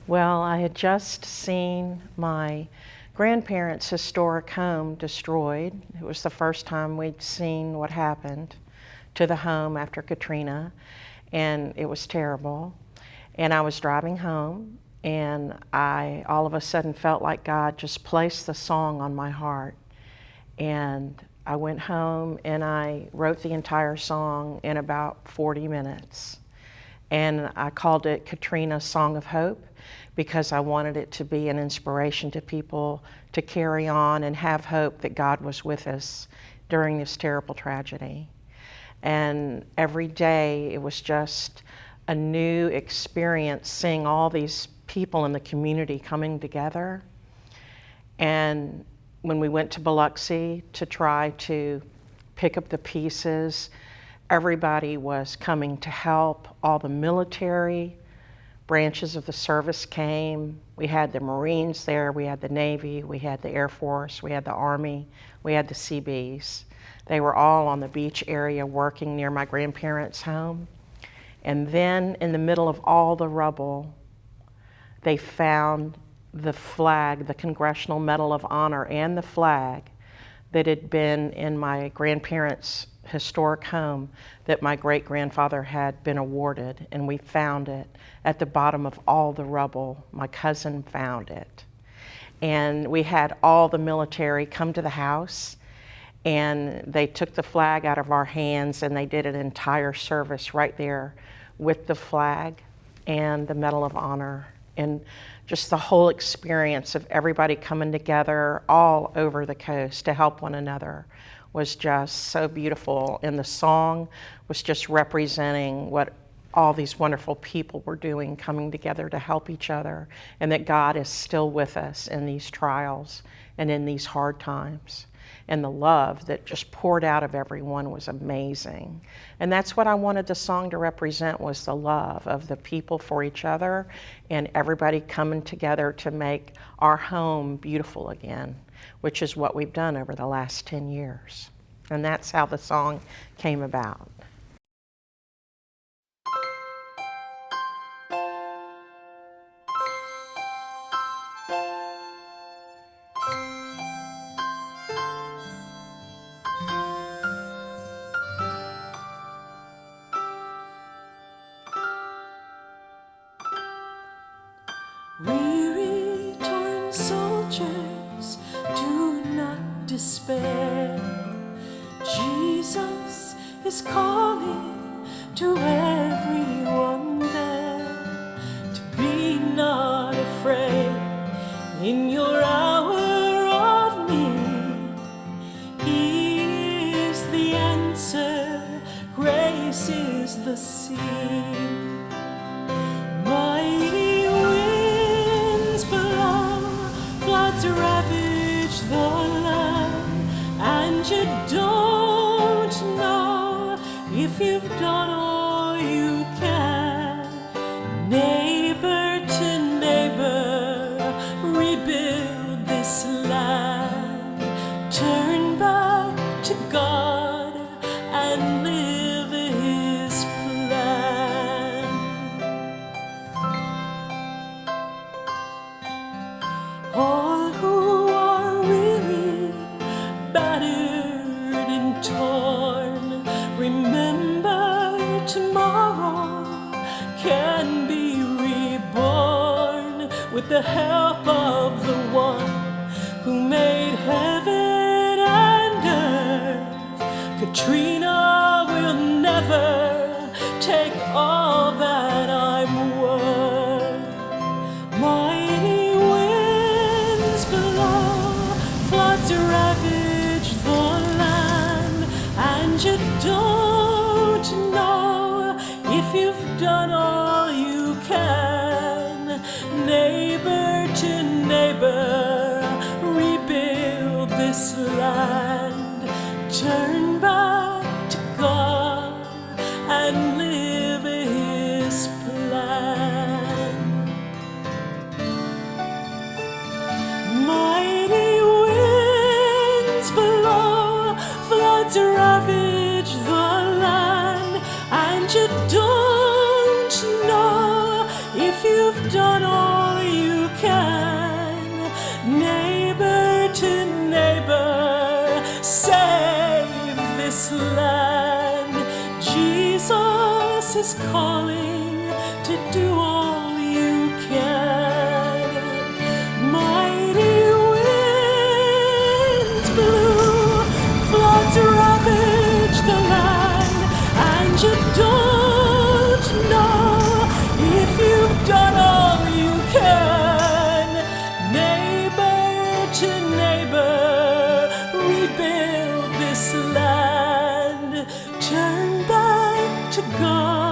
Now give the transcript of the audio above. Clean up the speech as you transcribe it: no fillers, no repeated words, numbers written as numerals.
Well, I had just seen my grandparents' historic home destroyed. It was the first time we'd seen what happened to the home after Katrina, and it was terrible. And I was driving home, and I all of a sudden felt like God just placed the song on my heart. And I went home and I wrote the entire song in about 40 minutes. And I called it Katrina Song of Hope because I wanted it to be an inspiration to people to carry on and have hope that God was with us during this terrible tragedy. And every day it was just a new experience seeing all these people in the community coming together. And when we went to Biloxi to try to pick up the pieces, everybody was coming to help. All the military branches of the service came. We had the Marines there, we had the Navy, we had the Air Force, we had the Army, we had the Seabees. They were all on the beach area working near my grandparents' home. And then in the middle of all the rubble, they found the flag, the Congressional Medal of Honor, and the flag that had been in my grandparents' historic home that my great-grandfather had been awarded, and we found it at the bottom of all the rubble. My cousin found it. And we had all the military come to the house, and they took the flag out of our hands and they did an entire service right there with the flag and the Medal of Honor. And just the whole experience of everybody coming together all over the coast to help one another was just so beautiful. And the song was just representing what all these wonderful people were doing, coming together to help each other, and that God is still with us in these trials and in these hard times. And the love that just poured out of everyone was amazing. And that's what I wanted the song to represent, was the love of the people for each other and everybody coming together to make our home beautiful again, which is what we've done over the last 10 years. And that's how the song came about. Weary, torn soldiers, do not despair. Jesus is calling to everyone there to be not afraid in your hour of need. He is the answer, grace is the seed. Mighty winds blow, floods ravage the land, and you don't know if you've done all you can. Neighbor to neighbor, rebuild this land. Turn back to God and live His plan. All who are weary, battered and torn, remember tomorrow can be reborn with the help of the one who made heaven and earth. Katrina will never take all that I'm worth. Mighty winds blow, floods ravage the land, and you don't know if you've done all you can. Neighbor to neighbor, rebuild this land. Turn back to God and live His plan. Mighty winds blow, floods ravage the land, and you don't know if you've done all can. Neighbor to neighbor, save this land. Jesus is calling to do all you can. Mighty winds blew, floods ravaged the land, and you don't know if you've done all you can. Neighbor to neighbor, rebuild this land. Turn back to God.